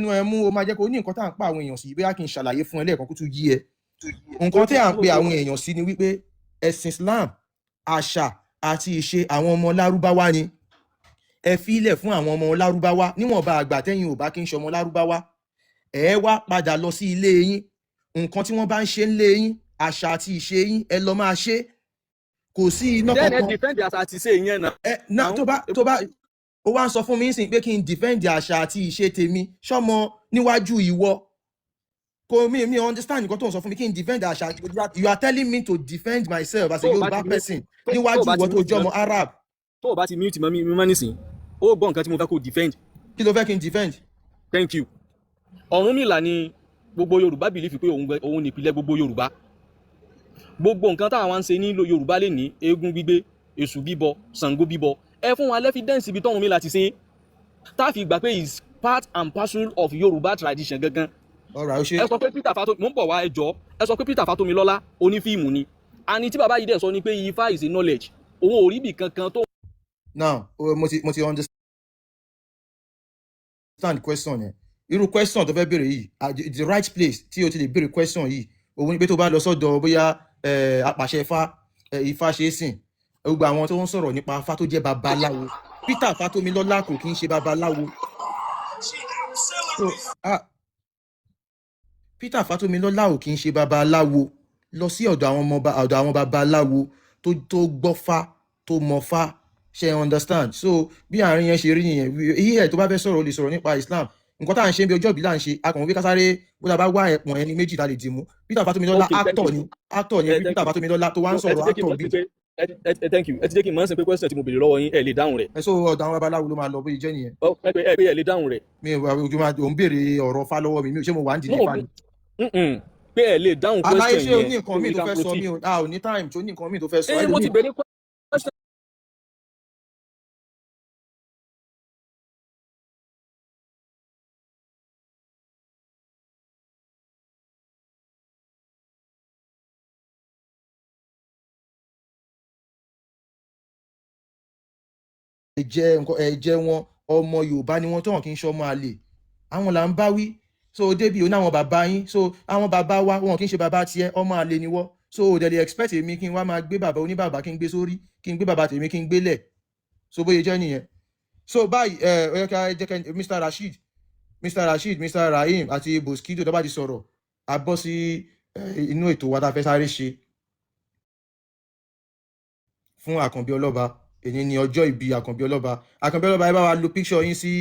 ẹnu ẹ mú o máa jẹ́ kó ní nǹkan tá à ń pa àwọn èèyàn sí bóyá kí n ṣàlàyé fún ẹ lẹ́ẹ̀kan kó tún yí ẹ nǹkan tí à ń pe àwọn èèyàn sí ni wípé ẹ̀sìn Islam àṣà àti ìṣe àwọn ọmọ lárúbáwá ni ẹ fílẹ̀ fún àwọn ọmọ lárúbáwá níwọ̀nba àgbà tẹ́yìn ò bá kí ń ṣe ọmọ lárúbáwá ẹ wá padà lọ sí ilé yín nǹkan tí wọ́n bá ń ṣe ń lé yín àṣà àti ìṣe yín ẹ lọ máa ṣe kò sí iná kankan. then ẹ defend àṣà àti ìṣe yẹn náà. tó bá ó wá ń sọ fún mi nísìnyí pé kí n defend àṣà àti ìṣe tèmi ṣọmọ níwájú ìwọ kò mi understand nǹkan tó ń sọ fún mi kí n defend àṣà you are telling me to defend myself as a Yorùbá person níwájú ìwọ tó jẹ́ ọmọ Arab. tó o bá ti mute mi mọ́ nísìnyí ó gbọ́ nǹkan tí mo fẹ́ kó defend. kí ló fẹ́ kí n defend. thank you. Ọ̀rúnmìlà ni gbogbo Yorùbá bìlífì pé òun nìpìlẹ̀ gbogbo Yorùbá gbogbo nǹkan táwọn ń ṣe ní Yorùbá lè ní eégún gbígbé èṣù bíbọ Ṣàngó bíbọ ẹ fún wa lẹ́fídẹ́ǹsì ibi tọ́rúnmìlà ti ṣe tá a fi gbà pé is part and parcel of Yorùbá tradition gangan. ẹ sọ pé Peter Fatomi mo ń bọ̀ wá ẹjọ́ ẹ sọ pé Peter Fatomilọ́lá onífíìmù ni àní tí bàbá yìí dẹ̀ sọ ni pé Ifá is a knowledge òun ò rí bì kankan tó. now mo ti understand question yẹn irú question tó fẹ́ béèrè yìí the right place tí o ti lè béèrè question yìí òun ni pé tó bá lọ sọ́dọ̀ bóyá apàṣẹ Ifá ṣe é sìn gbogbo àwọn tó ń sọ̀rọ̀ nípa Ifá tó jẹ́ babaláwo Peter Fatomilọ́lá kò kí ń ṣe babaláwo Peter Fatomilọ́lá ò kí ń ṣe babaláwo lọ sí ọ̀dọ̀ àwọn babaláwo tó gbọ́fá tó mọ̀fá ṣe understand so bí àárín yẹn ṣe rí nìyẹn èyí ẹ̀ tó bá fẹ́ sọ̀rọ̀ ó lè sọ̀rọ̀ nípa Islam nǹkan tá à ń ṣe bí ọjọ́ ìbí là ń ṣe akọ̀wé bí kásáré bó ta bá wá ẹ̀pọ̀n ẹni méjì tá lè dì mú Peter Fatomilọ́lá actor ni Peter Fatomilọ́lá tó wá ń sọ̀rọ̀ actor bí. thank you ẹ ti jẹ́ kí n máa ń sìn pé question tí mo béèrè lọ́wọ́ yín ẹ lè dáhùn rẹ̀. ẹ sọ ọ̀dọ̀ àwọn babaláwo ló máa lọ bóyá jẹ́ nìyẹn. ẹ pé ẹ lè dáhùn rẹ̀. mi ò ń béèrè ọ̀rọ̀ Fá lọ́wọ́ mi ṣé mo wà ń dìde Fá ni. pé ẹ lè dáhùn question yẹn. àlàyé ṣé o ní nǹkan míì tó fẹ́ sọ mi ò ní time tó ní nǹkan míì tó fẹ́ sọ. mo ti béèrè question. ẹ̀jẹ̀ wọn ọmọ Yorùbá ni wọ́n tọ̀hún kí n ṣe ọmọ àlè àwọn là ń bá wí so débi òun àwọn bàbá yín so àwọn bàbá wa wọn kì í ṣe bàbá tiẹ̀ ọmọ àlè ni wọ́n so ò dẹ̀ lè expect èmi kí n wá máa gbé bàbá oníbàbá kí n gbé sórí kí n gbé bàbá tèmi kí n gbélẹ̀ so bóyá jẹ́ nìyẹn so báyìí Mr. Rasheed Mr. Rahim àti Boskido tó bá ti sọ̀rọ̀ a bọ́ sí inú ètò wa tá a fẹ́ sáré ṣe fún Àkànbí Ọlọ́ba èyí ni ọjọ́ ìbí Àkànbí Ọlọ́ba ẹ bá wa lo picture yín sí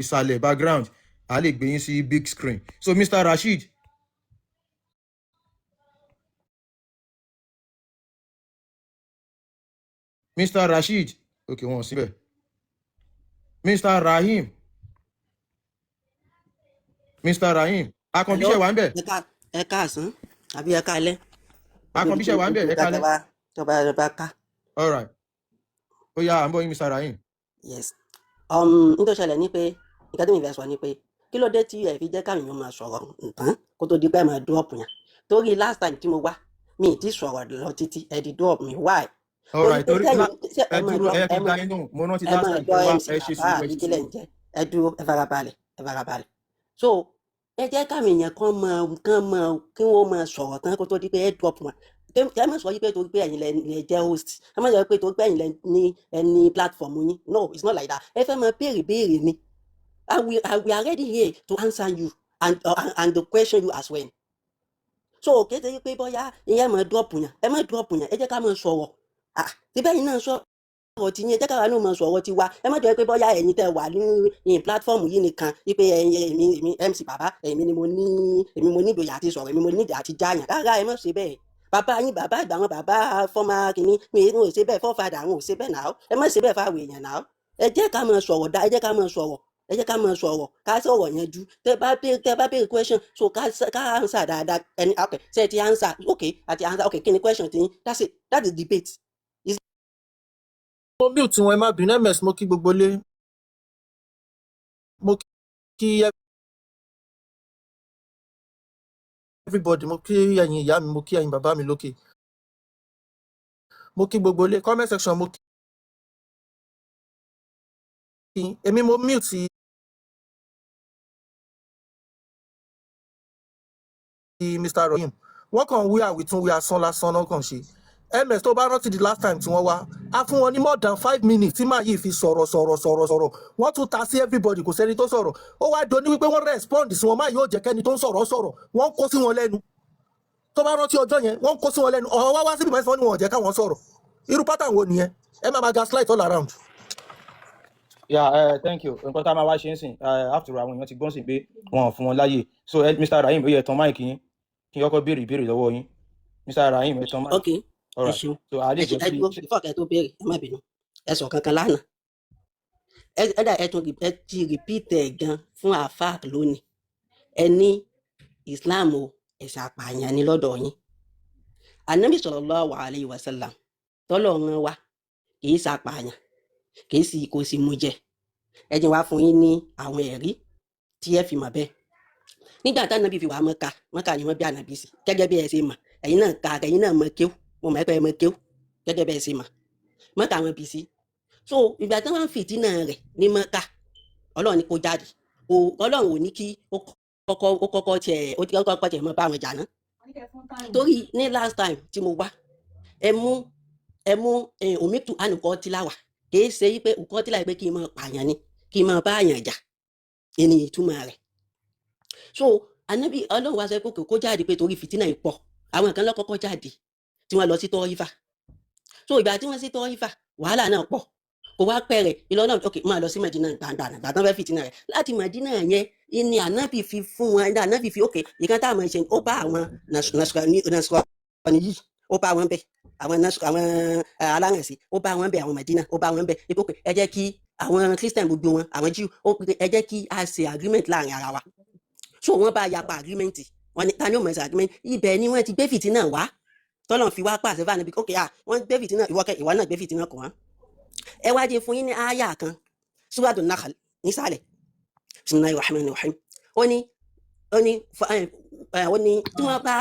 ìsàlẹ̀ background a lè gbé yín sí big screen so Mr. Rasheed. Mr. Rasheed okay wọn síbẹ̀ Mr. Rahim Àkànbí ṣe wà ń bẹ̀. ẹ káàsán àbí ẹ káalẹ́. Àkànbí ṣe wà ń bẹ̀ ẹ káalẹ́. tọba ká. all right ó yá à ń bọ̀ yín Mr. Rahim. yes nítorí ṣẹlẹ̀ ní pé nǹkan tí mi fẹ́ sọ ni pé kí ló dé tí ẹ fi jẹ́ káwọn èèyàn máa sọ̀rọ̀ nǹkan kó tó di pé ẹ máa drop yàn torí last time tí mo wá mi ì tí sọ̀rọ̀ lọ títí ẹ di drop mi why. all right torí ẹ dúró ẹ kí n dá yín lóhùn mo rántí last time tó wá ẹ ṣe sùúrù ẹ dúró ẹ farabalẹ̀ so ẹ jẹ́ káwọn èèyàn kí wọ́n máa sọ̀rọ̀ tán kó tó di pé ẹ drop wọn ẹ má sọ yí pé torí pé ẹ̀yin lẹ jẹ́ host ẹ má sọ pé torí pé ẹ̀yin lẹ ní ẹni platform yín no it's not like that ẹ fẹ́ máa béèrè ni we are ready here to answer you and the question you as well so kéde yí pé bóyá ìyẹn máa drop yàn ẹ má drop yàn ẹ jẹ́ ká máa sọ̀rọ̀ síbẹ̀ yìí náà sọ̀rọ̀ tí yẹn jẹ́ káwa náà máa sọ̀rọ̀ tiwa ẹ má jẹ́ pé bóyá ẹ̀yin tẹ́ wà ní platform yìí nìkan wípé èmi MC Baba èmi mo ní ìgboyà àti sọ̀rọ̀ èmi mo ní ìdí àti jáàyàn rárá ẹ má ṣe bẹ́ẹ̀ bàbá yín bàbá àgbà wọn bàbá fọmà kìíní mi ò ṣe bẹ́ẹ̀ fọfàdà àwọn ò ṣe bẹ́ẹ̀ náà ẹ má ṣe bẹ́ẹ̀ fáwọn èèyàn náà ẹ jẹ́ ká máa sọ̀rọ̀ ẹ jẹ́ ká máa sọ̀rọ̀ ká sọ̀rọ̀ yẹn ju tẹ́ bá béèrè question so ká answer dáadáa ẹni okay ṣe ti answer okay àti answer okay kí ni question ti yín that's it that's the debate. mo mute wọn ẹ má bínú ms mo kí gbogbo lé mo kí everybody mo kí ẹ̀yin ìyá mi mo kí ẹ̀yin bàbá mi lókè mo kí gbogbo lé comment section mo kí èmi mo mute Mr. Rahim wọ́n kàn wí àwìtún wí asán lásán náà kàn ṣe ms tó bá rántí the last time tí wọ́n wá a fún wọn ní more than 5 minutes tí màá yìí fi sọ̀rọ̀ wọ́n tún ta sí everybody kò sẹ́ni tó sọ̀rọ̀ ó wá doni wípé wọ́n respond sí wọn máa yóò jẹ́ kẹ́ni tó ń sọ̀rọ̀ wọ́n kó sí wọn lẹ́nu tó bá rántí ọjọ́ yẹn wọ́n kó sí wọn lẹ́nu ọ̀hún wá síbi mẹ́sàn-án ni wọ́n jẹ́ káwọn sọ̀rọ̀ irú pattern wo nìyẹn ẹ máa gaslight all around. Yeah, thank you. Nǹkan tá a máa wá ṣe ń sìn after àwọn èèyàn ti gbọ́n sí pé wọn ò fún wọn láyè so Mr. Rahim ó yẹ tán máìkì yín kí n kọ́kọ́ béèrè ìbéèrè lọ́wọ́ yín Mr. Rahim ẹ tán máìkì. ok ẹ ṣeun So a lè ẹ jẹ́ ṣe ẹ dúró before kẹ́ tó béèrè ẹ má bínú ẹ sọ kankan lánàá ẹ dà ẹ ti repeat ẹ gan fún àáfàá lónìí ẹ ní Islam o ẹ̀sìn àpààyàn ni lọ́dọ̀ yín Ànábì sallallahu alayhi wa sallam tọ́lọ́run wa kì í ṣàpààyàn kì í sì kò sì mú jẹ ẹ jẹ́ wá fún yín ní àwọn ẹ̀rí tí ẹ fi mọ̀ bẹ́ẹ̀ nígbà tá Ànábì fi wà Mọ́kà ni wọ́n bí Ànábì sí gẹ́gẹ́ bí ẹ ṣe mọ̀ ẹ̀yin náà ka ẹ̀yin náà mọ̀ kéw mo mọ̀ ẹ́ mọ̀ kéw gẹ́gẹ́ bí ẹ ṣe mọ̀ Mọ́kà wọn bí sí so ìgbà tí wọ́n fìtínà rẹ̀ ní Mọ́kà Ọlọ́run ní kó jáde Ọlọ́run ò ní kí ó kọ́kọ́ tiẹ̀ mọ́ bá wọn jà ná torí ní last time tí mo wá ẹ mú omitu anukọ tilawa kìí ṣe pé nǹkan tí láì pé kí n máa pààyàn ni kí n máa bá àyàn jà ẹni ìtumọ̀ rẹ̀ so Ànábì Ọlọ́run wá sọ pé kó jáde pé torí fìtínà yìí pọ̀ àwọn kan lọ́kọ́kọ́ jáde tí wọ́n lọ sí Tọ́ífà so ìgbà tí wọ́n sí Tọ́ífà wàhálà náà pọ̀ kò wá pẹ̀rẹ̀ ìlọ́nà ok máa lọ sí Mẹdínà gbàgbà tán fẹ́ fìtínà rẹ̀ láti Mẹdínà yẹn ni Ànábì fi fún wọn Ànábì fi ok ìkan tá a máa ṣe ó bá àwọn nasrani yìí ó bá wọn bẹ àwọn alárànṣe ó bá wọn bẹ àwọn Mẹdínà ó bá wọn bẹ ipò pé ẹ jẹ́ kí àwọn Christian gbogbo wọn àwọn Jew ẹ jẹ́ kí a ṣe agreement láàrin ara wa so wọ́n bá yapa agreement wọ́n ní ta ni ó mọ̀ ṣe agreement ibẹ̀ ni wọ́n ti gbé fìtínà wá tọ́lọ̀ fi wá pàṣẹ fún Ànábì ok wọ́n gbé fìtínà ìwọ náà gbé fìtínà kàn wá ẹ wá jẹ́ fún yín ní àyà kan Suratul Nahl nísàlẹ̀ Bismillahir Rahmanir Rahim ó ní tí wọ́n bá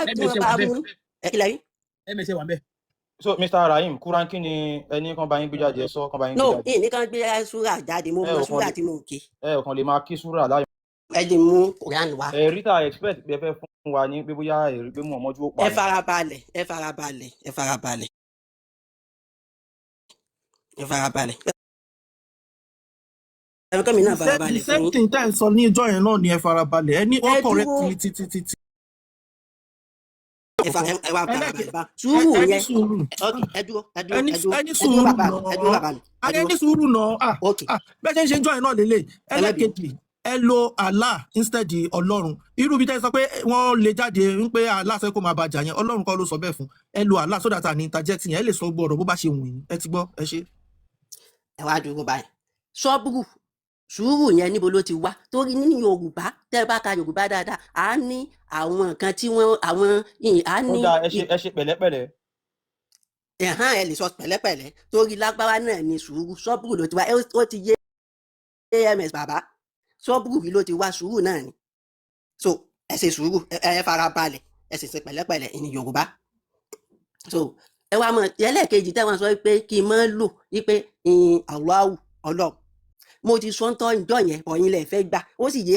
mú ilẹ̀ rí. MSA wà ń bẹ̀. so Mr. Rahim Quran kí ni ẹni kan bá yín gbé jáde ẹ sọ kan bá yín gbé no jáde. ní kan gbé súrà jáde mo mọ súrà tí mo ń ké. ẹ ò kàn lè máa kí súrà láyọ̀. ẹ lè mú Quran wá. ẹ̀rí tá a expect pé ẹ fẹ́ fún wa ní pé bóyá ẹ̀rí pé mú ọmọdé ó pa. ẹ farabalẹ̀ ẹ farabalẹ̀ ẹ farabalẹ̀ ẹ farabalẹ̀. ẹ̀rọ kẹ́mi náà farabalẹ̀ fún same thing tá ẹ sọ ní ìjọ yẹn náà ni ẹ farabalẹ̀ ẹ ní wọ́n correct mi títí. ẹ wá farabalẹ̀ bá sùúrù yẹn ẹ dúró bàbá mi. ayé ní sùúrù náà bẹ́ẹ̀ ṣe ń jọ yẹn náà lélẹ̀ ẹlẹ́kejì ẹ lo Allah instead Ọlọ́run irú bí tẹ́ sọ pé wọ́n lè jáde ń pé Allah sọ kó máa bàjá yẹn Ọlọ́run kọ́ ló sọ bẹ́ẹ̀ fún ẹ lo Allah so that àní interject yẹn ẹ lè sọ gbọ́dọ̀ bó bá ṣe wù yín ẹ ti gbọ́ ẹ ṣe. ẹ wá dúró báyìí sọ́bùrù sùúrù yẹn níbo ló ti wá torí ní Yorùbá tẹ́ bá ka Yorùbá dáadáa á ní àwọn nǹkan tí wọ́n àwọn á ní. ó dáa ẹ ṣe pẹ̀lẹ́pẹ̀lẹ́. ẹ lè sọ pẹ̀lẹ́pẹ̀lẹ́ torí lágbára náà ni sùúrù sọ́bùrù ló ti wá ó ti yé AMS bàbá sọ́bùrù yìí ló ti wá sùúrù náà ni so ẹ ṣe sùúrù ẹ fara balẹ̀ ẹ sì ṣe pẹ̀lẹ́pẹ̀lẹ́ ní Yorùbá so ẹ wá mọ̀ ẹlẹ́ẹ̀kejì tẹ́wọ̀n sọ pé kí n máa lò wípé Allahu Ọlọ́run mo ti sọ ń tọ́ ìjọ yẹn ọ̀yin lẹ̀ fẹ́ gbà ó sì yé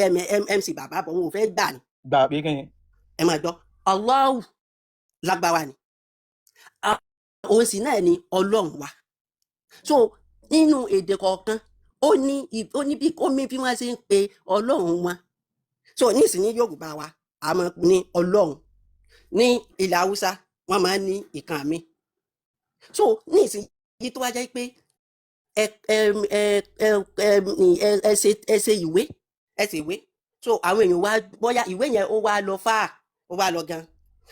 MC bàbá bọ̀ wọn ò fẹ́ gbà ni. gbà pé kí ni. ẹ máa gbọ́ Allahu lágbára ni òun sì náà ni Ọlọ́run wa so nínú èdè kọ̀ọ̀kan ó ní bí wọ́n ṣe ń pe Ọlọ́run wọn so nísìnyí Yorùbá wa a máa ní Ọlọ́run ní ilẹ̀ Haúsá wọ́n máa ń ní ìkan mi so nísìnyí tó wá jẹ́ pé ẹ ṣe ìwé so àwọn èèyàn wá bóyá ìwé yẹn ó wá lọ fáà ó wá lọ gan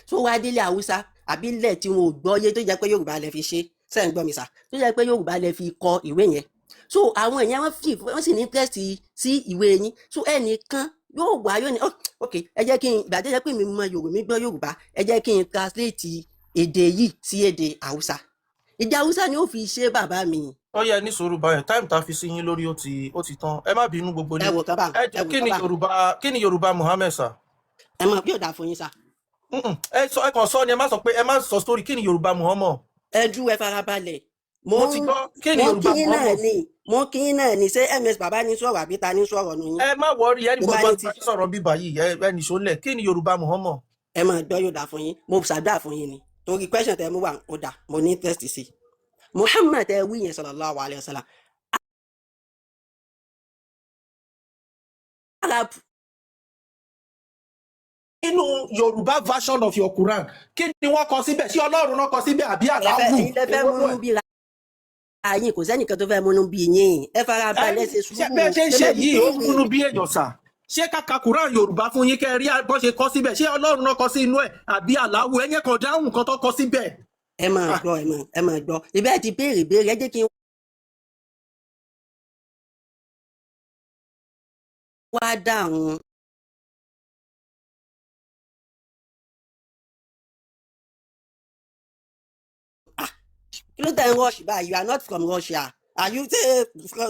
so wá délé Haúsá àbí ilẹ̀ tí wọn ò gbọ́ yé tó jẹ́ pé Yorùbá lẹ fi ṣe sẹ́yìn gbọ́ mi sà tó jẹ́ pé Yorùbá lẹ fi kọ ìwé yẹn so àwọn èèyàn wọ́n sì ní interest sí ìwé yín so ẹnìkan yóò wá yóò ní ok ẹ jẹ́ kí n ìgbà tó jẹ́ pé mi mọ Yorùbá mi gbọ́ Yorùbá ẹ jẹ́ kí n translate èdè yìí sí èdè Haúsá èdè Haúsá ni ó fi ṣe bàbá mi. ó yẹ ní sùúrù báyìí táìmù tá a fi sí yín lórí ó ti tán ẹ má bínú gbogbo ní. ẹ wò kábà kí ni Yorùbá Muhammed sà. ẹ mọ bí ò dáa fún yín sà. ẹ kàn sọ ni ẹ má sọ pé ẹ má sọ story kí ni Yorùbá Muhammad. ẹ jú ẹ farabalẹ̀. mo ti gbọ́ kí ni Yorùbá Muhammad. mo kí yín náà ni ṣé MS bàbá ní sọ̀rọ̀ àbí ta ní sọ̀rọ̀ nù yín. ẹ má wọrí ẹni gbogbo àti sọ̀rọ̀ bíbá yìí ẹ nìṣó lẹ̀ kí ni Yorùbá Muhammad. ẹ máa gbọ́ yóò dà fún yín mo ṣàdúrà fún yín ni torí question tẹ mú wà ó dà mo ní interest sí Muhammad ẹ wí yẹn sallallahu alaihi wasallam Arab nínú Yorùbá version of your Quran kí ni wọ́n kọ síbẹ̀ ṣé Ọlọ́run náà kọ síbẹ̀ àbí Allahu ẹ̀yin lẹ fẹ́ múnú bí ra yín kò sẹ́nìkan tó fẹ́ múnú bí yín ẹ fara balẹ̀ ṣe sùúrù bẹ́ẹ̀ ṣe ń ṣe yìí ó múnú bí èèyàn sà ṣé kàkà Quran Yorùbá fún yín kẹ́ rí bó ṣe kọ síbẹ̀ ṣé Ọlọ́run náà kọ sí inú ẹ̀ àbí Allahu ẹ̀yẹ kan dáhùn kan tó kọ síbẹ̀. ẹ máa gbọ́ ẹ máa gbọ́ ibẹ̀ ti béèrè ẹ jẹ́ kí n wá dáhùn kí ló tẹ̀ ń rush báyìí you are not from Russia are you say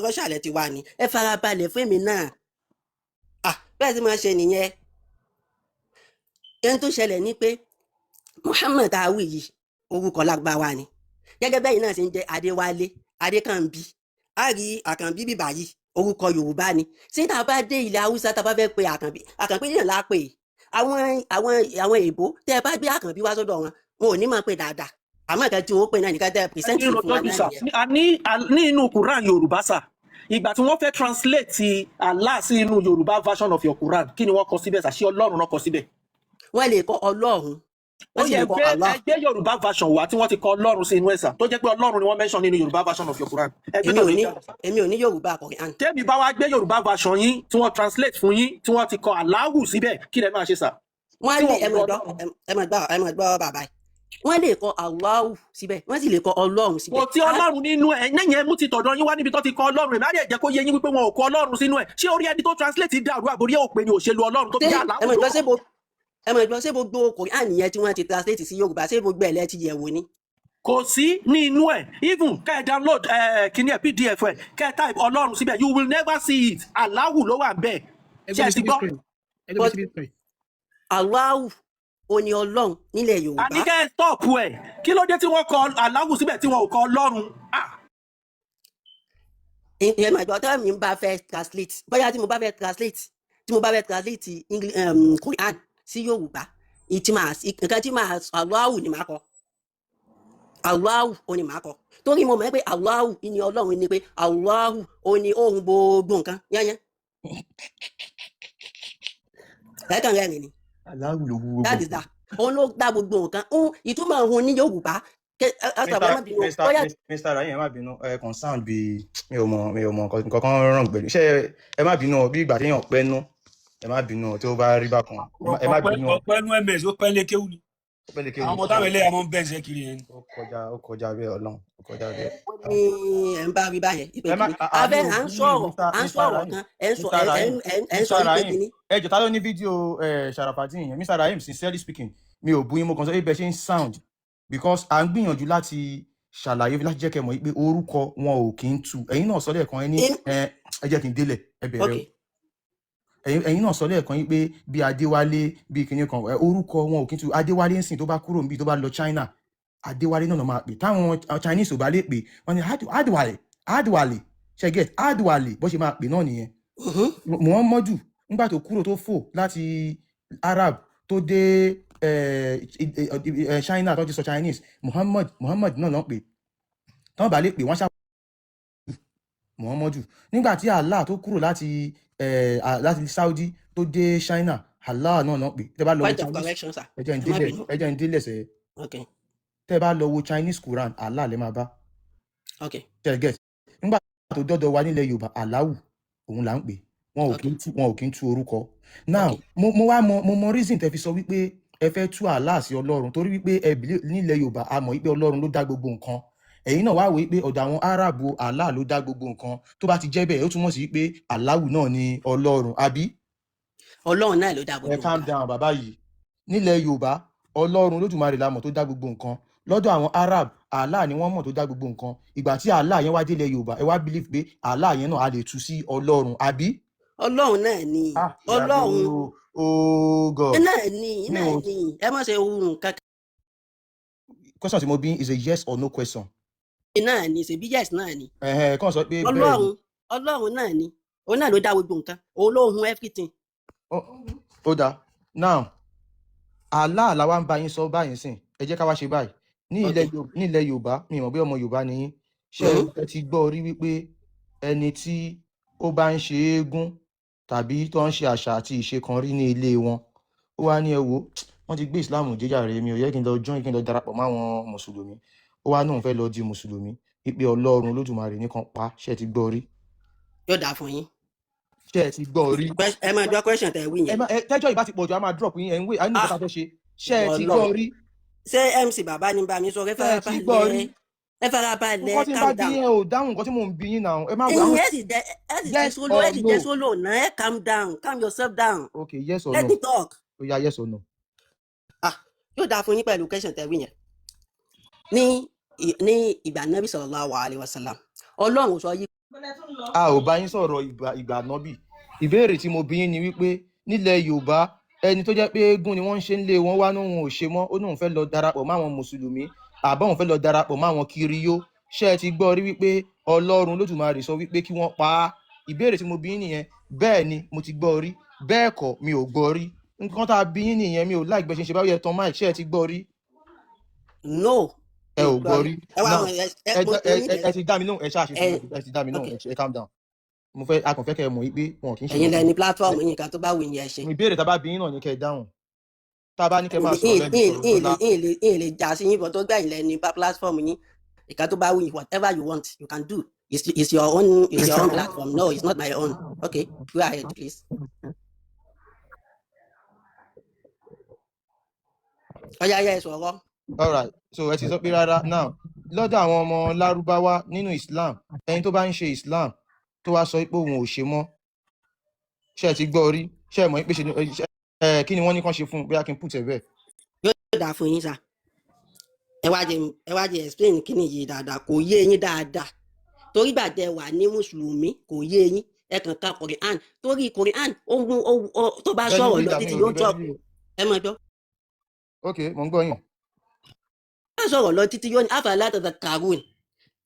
Russia lẹ ti wà ní ẹ fara balẹ̀ fún èmi náà bẹ́ẹ̀ tí máa ṣe nìyẹn ẹni tó ṣẹlẹ̀ ní pé Muhammad awi yìí orúkọ lágbára ni gẹ́gẹ́ bẹ́ẹ̀ náà ṣe ń jẹ́ Adéwálé Adékànbí àrí Àkànbí bíbá yìí orúkọ Yorùbá ni ṣé tá a bá dé ilẹ̀ Haúsá tá a bá fẹ́ pe Àkànbí yẹn lápè àwọn èèbó tẹ́ ẹ bá gbé Àkànbí wá sọ́dọ̀ wọn ò ní máa pè dáadáa àmọ́ ìka tí wọ́n pè náà nìkan tẹ́ present fún wa náà nìyẹn. ní inú Quran Yorùbá sà ìgbà tí wọ́n fẹ́ translate Allah sí inú Yorùbá version of your Quran kí ni wọ́n kọ síbẹ̀ sà ṣé Ọlọ́run náà kọ síbẹ̀. wọ́n lè kọ Ọlọ́run wọ́n sì lè kọ Allah. ẹgbẹ́ Yorùbá version wà tí wọ́n ti kọ Ọlọ́run sí inú ẹ̀sà tó jẹ́ pé Ọlọ́run ni wọ́n mention nínú Yorùbá version of your Quran. èmi ò ní Yorùbá Quran. tẹ́mi bá wá gbé Yorùbá version yín tí wọ́n translate fún yín tí wọ́n ti kọ Allahu síbẹ̀ kí lẹ máa ṣe sà. wọ́n lè ẹ máa gbọ́ bàbá yìí wọ́n lè kọ Allahu síbẹ̀ wọ́n sì lè kọ Ọlọ́run síbẹ̀. kò tí Ọlọ́run nínú ẹ̀ lẹ́yìn ẹ̀ mú ti tọ̀dọ̀ yín wá níbi tó ti kọ Ọlọ́run ìmọ̀ àdìyẹ jẹ́ kó yé yín wípé wọn ò kọ Ọlọ́run sínú ẹ̀ ṣé orí ẹni tó translate dàrú àbórí òpè ni òṣèlú Ọlọ́run tó fi dá Allahu. ẹ mọ̀ ìgbọ́ ṣé gbogbo Quran yẹn tí wọ́n ti translate sí Yorùbá ṣé gbogbo ẹ̀ lẹ́ ti yẹ̀ wò ni. kò sí ní inú ẹ̀ even kẹ́ ẹ download kíní ẹ̀ PDF ẹ̀ kẹ́ ẹ type Ọlọ́run síbẹ̀ you will never see it Allahu ló wà bẹ́ẹ̀ ṣe ti gbọ́. Allahu ó ní Ọlọ́run nílẹ̀ Yorùbá. àníkẹ́ ẹ stop ẹ̀ kí ló dé tí wọ́n kọ Allahu síbẹ̀ tí wọn ò kọ Ọlọ́run. ìyẹn màá gbọ́ tẹ́lẹ̀ mi bá fẹ́ translate bóyá tí mo bá fẹ́ translate English Quran sí Yorùbá nǹkan tí màá Allahu ni màá kọ Allahu ó ní màá kọ torí mo mọ̀ pé Allahu ní Ọlọ́run ni pé Allahu ó ní ohun gbogbo nǹkan yányán ẹ̀ẹ́kan rẹ̀ ni Allahu ló wúwo. that is that òun ló dá gbogbo nǹkan ìtumọ̀ òun ní Yorùbá. Mr. Rahim ẹ má bínú kàn sound bí mi ò mọ nǹkan kan ràn gbẹ̀lú ṣé ẹ má bínú bí ìgbà téèyàn pẹ́ nú ẹ má bínú tí ó bá rí bákan ẹ má bínú. ọpẹ́ nú ms ó pẹ́ lé kéwù ni àwọn ọmọ táwọn eléyà máa ń bẹ́ẹ̀ ṣe kiri yẹn. ó kọjá bẹ́ẹ̀ Ọlọ́run ó kọjá bẹ́ẹ̀. ó ní ẹ̀ ń bá rí báyẹn abẹ́ à ń sọ̀rọ̀ kan ẹ̀ ń sọ ìpè kìíní. ẹ jọ̀ọ́ ta ló ní fídíò Sharafadeen yẹn Mr. Rahim sincerely speaking mi ò bú yín mo kàn sọ pé bẹ́ẹ̀ ṣe ń sound because à ń gbìyànjú láti ṣàlàyé láti jẹ́ kẹ́ mọ̀ pé orúkọ wọn ò kí ń tu ẹ̀yin náà sọ lẹ́ẹ̀kan ẹ ní ẹ jẹ́ kí n délẹ̀ ẹ bẹ̀rẹ̀ ẹ̀yin náà sọ lẹ́ẹ̀kan yín pé bí Adéwálé bí kinní kan orúkọ wọn ò kí ń tu Adéwálé ń sìn tó bá kúrò níbi tó bá lọ China Adéwálé náà máa pè táwọn Chinese ò bá lè pè wọn ni Adéwálé ṣe get Adéwálé bó ṣe máa pè náà nìyẹn Muhammadu nígbà tó kúrò tó fò láti Arab tó dé China tó ti sọ Chinese Muhammad náà pè táwọn bá lè pè wọ́n ṣá Muhammadu nígbà tí Allah tó kúrò láti Saudi tó dé China Allah náà pè tẹ́ bá lọ wo Chinese ẹjẹ ń délẹ̀ sẹ́ tẹ́ bá lọ wo Chinese Quran Allah lè máa bá get nígbà tó dọ́dọ̀ wa nílẹ̀ Yorùbá Allahu òun là ń pè wọn ò kí ń tú orúkọ now mo mọ reason tẹ́ fi sọ wípé ẹ fẹ́ tú Allah sí Ọlọ́run torí wípé nílẹ̀ Yorùbá a mọ̀ wípé Ọlọ́run ló dá gbogbo nǹkan ẹ̀yin náà wá wí pé ọ̀dọ̀ àwọn Árábù Allah ló dá gbogbo nǹkan tó bá ti jẹ́ bẹ́ẹ̀ ó túmọ̀ sí pé Allahu náà ni Ọlọ́run àbí. Ọlọ́run náà ló dá gbogbo nǹkan. ẹ calm down bàbá yìí nílẹ̀ Yorùbá Ọlọ́run Olódùmarè la mọ̀ tó dá gbogbo nǹkan lọ́dọ̀ àwọn Arab Allah ni wọ́n mọ̀ tó dá gbogbo nǹkan ìgbà tí Allah yẹn wá délẹ̀ Yorùbá ẹ wá believe pé Allah yẹn náà a lè tú sí Ọlọ́run àbí. Ọlọ́run náà ni Ọlọ́run náà ni ẹ má ṣe ohun kankan. question tí mo bí is a yes or no question. náà ni ṣèbí yes náà ni. kàn sọ pé Ọlọ́run náà ni òun náà ló dá gbogbo nǹkan òun ló hun everything. ó dáa now Allah làwa ń bá yín sọ báyìí sìn ẹ jẹ́ ká wá ṣe báyìí ní ilẹ̀ Yorùbá mi mọ̀ bí ọmọ Yorùbá ni yín ṣé ẹ ti gbọ́ rí wípé ẹni tí ó bá ń ṣe eégún tàbí tó ń ṣe àṣà àti ìṣe kan rí ní ilé wọn ó wá ní ẹ wo wọ́n ti gbé Islam jíjà rẹ̀ mi ò yẹ kí n lọ join kí n lọ darapọ̀ mọ́ àwọn mùsùlùmí ó wá náà fẹ́ lọ di mùsùlùmí wípé Ọlọ́run Olódùmarè nìkan pa ṣé ẹ ti gbọ́ rí. yóò dáa fún yín. ṣé ẹ ti gbọ́ rí. ẹ máa dọ́ question tẹ̀ wí yẹn. tẹ́jọ́ ìbá ti pọ̀jù a máa drop yín ẹ̀ ń wé a ní ìjọba fẹ́ ṣe ṣé ẹ ti gbọ́ rí. ṣé MC bàbá ni bá mi sọ ẹ fara balẹ̀ calm down. nǹkan tí n bá bí yẹn ò dáhùn nǹkan tí mò ń bí yín náà ẹ má wà. ẹ sì jẹ́ solo náà ẹ calm down calm yourself down. okay yes or no. let me talk. ó yá yes or no. yóò dáa fún yín pẹ̀lú question tẹ̀ wí yẹn. ní ìgbà Nábì sallallahu alaihi wasallam Ọlọ́run sọ yí. a ò bá yín sọ̀rọ̀ ìgbà Nábì ìbéèrè tí mo bí yín ni wípé nílẹ̀ Yorùbá ẹni tó jẹ́ pé eégún ni wọ́n ń ṣe nílé wọn wá nóun ò ṣe mọ́ ó nóun fẹ́ lọ darapọ̀ mọ́ àwọn mùsùlùmí àbá òun fẹ́ lọ darapọ̀ mọ́ àwọn kiriyó ṣé ẹ ti gbọ́ rí wípé Ọlọ́run Olódùmarè sọ wípé kí wọ́n pa á ìbéèrè tí mo bí yín nìyẹn bẹ́ẹ̀ ni mo ti gbọ́ rí bẹ́ẹ̀ kọ́ mi ò gbọ́ rí nǹkan tá a bí yín nìyẹn mi ò láì gbẹ́ ṣe báwo yẹ tán máì ṣé ẹ ti gbọ́ rí. no ẹ ò gbọ́ rí ẹ ti dá mi lóhùn ẹ ṣáà ṣe fún ẹ ti dá mi lóhùn ẹ calm down mo fẹ́ akànfẹ́ kẹ́ ẹ mọ̀ wípé wọn kì í ṣe. ẹ̀yin lẹni platform yín kan tó bá wù yín ẹ ṣe. ìbéèrè tá a bá bí yín náà ni kẹ́ ẹ dáhùn tá a bá ní kẹ́ máa sọ̀rọ̀ ìyìn lè jà sí yín bọ̀ tó gbà yín lẹni platform yín ìkan tó bá wù yín whatever you want you can do it's your own platform no it's not my own okay go ahead please. ọ̀yá ẹ sọ̀rọ̀. alright so ẹ ti sọ pé rárá now lọ́dọ̀ àwọn ọmọ Lárúbáwá nínú Islam ẹni tó bá ń ṣe Islam tó wá sọ pé òun ò ṣe mọ́ ṣé ẹ ti gbọ́ rí ṣé ẹ mọ̀ pé ṣe kí ni wọ́n ní kán ṣe fún un bóyá kí n put ẹ̀ bẹ́ẹ̀. yóò dáa fún yín sá ẹ wá jẹ explain kí ni yìí dáadáa kò yé yín dáadáa torí gbàdẹ wà ní mùsùlùmí kò yé yín ẹ kàn ka Quran torí Quran tó bá sọ̀rọ̀ lọ títí yóò jọ ẹ mọ̀ jọ. ok mo ń gbọ́ yín. bá sọ̀rọ̀ lọ títí yóò ní afala tadhakkarun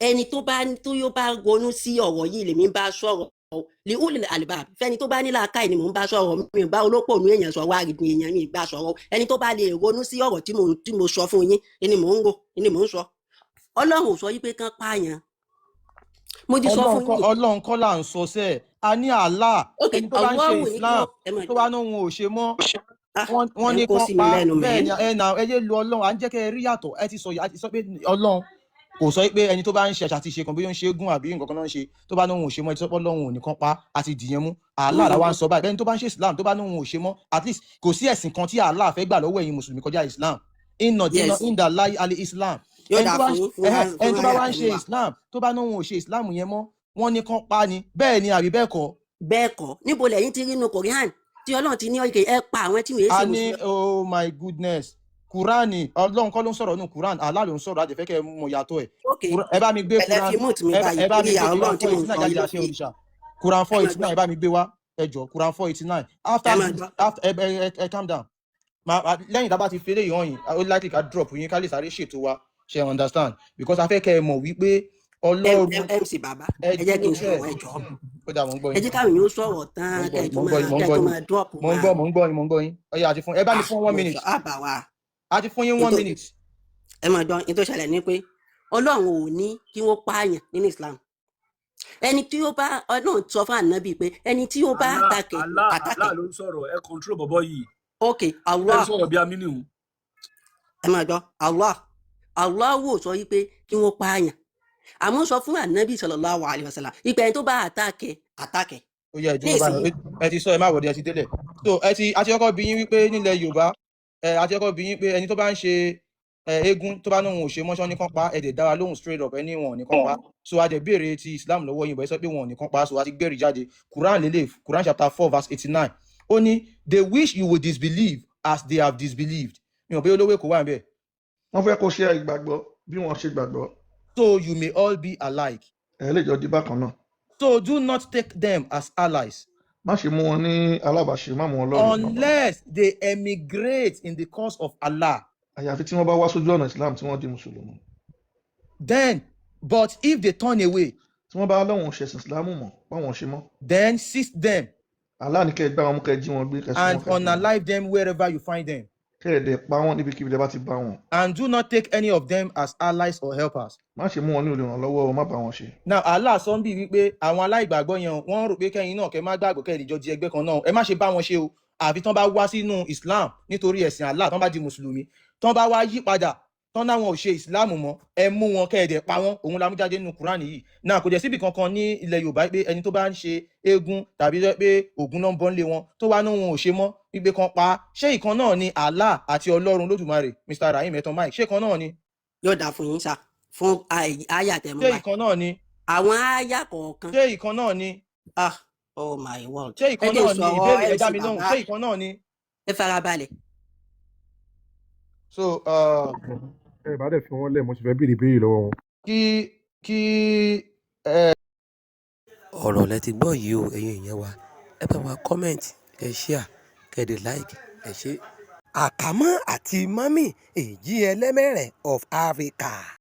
ẹni tó yóò bá ronú sí ọ̀rọ̀ yìí lèmi bá sọ̀rọ̀ li ulil albab fẹ́ni tó bá ní làákàyè ni mò ń bá sọ̀rọ̀ mi ò bá olópònú èèyàn sọ̀rọ̀ àrìndìn èèyàn mi bá sọ̀rọ̀ ẹni tó bá lè ronú sí ọ̀rọ̀ tí mo sọ fún yín ni mò ń sọ Ọlọ́run ò sọ yí pé kán pààyàn mo ti sọ fún yín. Ọlọ́run kọ́ là ń sọ sẹ́ẹ̀ a ní Allah ẹni tó bá ń ṣe Islam tó bá náà wọn ò ṣe mọ́ wọ́n ní kán pa bẹ́ẹ̀ ni ẹ yé lu Ọlọ́run à ń jẹ́ kẹ́ ẹ rí yàtọ̀ ẹ ti sọ pé Ọlọ́run kò sọ pé ẹni tó bá ń ṣe àṣà àti ìṣe kan bí ó ń ṣe gún àbí nǹkan kan náà ń ṣe tó bá náà wọn ò ṣe mọ́ ẹni tó pọ́ lọ́hùn ò nìkan pa àti dìyẹn mú Allah làwa ń sọ báyìí ẹni tó bá ń ṣe Islam tó bá náà wọn ò ṣe mọ́ at least kò sí ẹ̀sìn kan tí Allah fẹ́ gbà lọ́wọ́ ẹ̀yin mùsùlùmí kọjá Islam inda láì alẹ́ Islam ẹni tó bá wá ń ṣe Islam tó bá náà wọn ò ṣe Islam yẹn mọ́ wọ́n ní kán pa ni bẹ́ẹ̀ ni àbí bẹ́ẹ̀ kọ́. bẹ́ẹ̀ kọ́ níbo lẹ́yìn ti rí inú Korean tí Ọlọ́run ti ní ọ̀kẹ́ ẹ pa àwọn tí wọ́n ṣe mùsùlùmí. a ní oh my goodness Kùránì Ọlọ́run kọ́ ló ń sọ̀rọ̀ nù Kùránì Allah ló ń sọ̀rọ̀ àjẹfẹ́ kẹ́ ẹ mọ̀ yàtọ̀ ẹ̀. ẹ bá mi gbé Kùránì ẹ bá mi gbé Kùránì 489 ẹ bá mi gbé wá ẹ jọ Kùránì 489 after ẹ calm down lẹ́yìn tá a bá ti fi eléyìí hàn yín ó likely ká drop yín ká lè sáré ṣètò wa ṣe understand because a fẹ́ kẹ́ ẹ mọ̀ wípé Ọlọ́run MC bàbá ẹ jẹ́ kí n sọ̀rọ̀ ẹ jọ ẹ jẹ́ káwọn yóò sọ̀rọ̀ tán kẹ́ẹ̀tọ́ máa drop wa. mo ń gbọ́ yín ọyá àti fún ẹ bá mi fún 1 minute àti fún yín 1 minute. ẹ máa dán ètò ìṣẹ̀lẹ̀ ní pé Ọlọ́run ò ní kí wọ́n pààyàn nínú Islam ẹni tí ó bá Ọlọ́run sọ fún ànábì pé ẹni tí ó bá àtàkè. Allah ló ń sọ̀rọ̀ ẹ control bọ̀bọ̀ yìí. ok Allah ẹ sọ̀rọ̀ bí amínú. ẹ máa dán Allah wò sọ yí pé kí wọ́n pààyàn àmọ́ sọ fún ànábì sallallahu alaihi wasallam ìpè ẹni tó bá àtàkè. ó yẹ ìdúró báyìí ẹ ti sọ ẹ má wọlé ẹ ti délẹ̀ so àti ọkọ bí yín wípé nílẹ̀ Yorùbá àti ọkọ bí yín pé ẹni tó bá ń ṣe eégún tó bá náà ò ṣe mọ́ṣọ́ nìkan pa ẹ̀dẹ̀ dára lóhùn straight up ẹni wọn ò nìkan pa so a dẹ̀ béèrè ti Islam lọ́wọ́ yín bọ̀ ẹ sọ pé wọn ò nìkan pa so a ti gbẹ̀rì jáde Quran lélẹ̀ Quran chapter 4 verse 89 ó ní they wish you would disbelieve as they have disbelieved mi ò bẹ́ olówó èkó wà níbẹ̀. wọ́n fẹ́ kó ṣe ìgbàgbọ́ bí wọ́n ṣe gbàgbọ́. so you may all be alike. ẹ lè jọ di bákan náà. so do not take them as allies. má ṣe mú wọn ní alábàáṣe má mú wọn lọ́rùn. unless they emigrate in the cause of Allah. àyàfi tí wọ́n bá wá sójú ọ̀nà Islam tí wọ́n di mùsùlùmí. then but if they turn away. tí wọ́n bá lọ́wọ́n ṣẹ̀sìn Islam mọ̀ báwọn ṣe mọ́. then seize them. Allah ní kẹ́ ẹ gbá wọn mú kẹ́ ẹ jí wọn gbé. and unalive them wherever you find them. kẹ́ẹ̀dẹ̀ pa wọ́n níbikíbi tẹ́ bá ti bá wọn. And do not take any of them as allies or helpers. Má ṣe mú wọn ní olùrànlọ́wọ́, má bá wọn ṣe. Now Allah sọ ń bí wípé àwọn aláìgbàgbọ́ yẹn wọ́n rò pé kẹ́yìn náà kẹ́ má gbàgbọ́ kẹ́ ìdíjọ́ di ẹgbẹ́ kan náà ẹ má ṣe bá wọn ṣe o àfi tán bá wá sínú Islam nítorí ẹ̀sìn Allah tán bá di mùsùlùmí tán bá wá yí padà tán náwọn ò ṣe Islam mọ́ ẹ mú wọn kẹ́ẹ̀dẹ̀ pa wọ́n òun la mú jáde nínú Quran yìí náà kò jẹ́ síbi kankan ní ilẹ̀ Yorùbá pé ẹni tó bá ń ṣe eégún tàbí pé Ògún náà ń bọ́ nílé wọn tó wá ní wọn ò ṣe mọ́ gbígbé kan pa ṣé ìkan náà ni Allah àti Ọlọ́run Lódùmarè Mr. Rahim Etan Mike ṣé ìkan náà ni. yóò dà fún yín sá fún àyà tẹ̀mú ṣé wa ìkan náà ni. àwọn àyà kọ̀ọ̀kan. ṣé ìkan náà ni. Oh my word. ṣé ìkan náà ni ìbéèrè ẹ̀dá mi lóhùn ṣé ìkan náà ni. ẹ farabalẹ̀. So ẹ bá dẹ̀ fi wọ́n lẹ̀ mo sì fẹ́ béèrè ìbéèrè lọ́wọ́ wọn. kí ọ̀rọ̀ lẹ ti gbọ́ yìí o ẹ̀yin èèyàn wa ẹ bá wa comment ẹ share kẹ́dẹ̀ like ẹ ṣé. Àkámọ́ àti mọ́mì èjì ẹlẹ́mẹ̀rẹ̀ of Africa.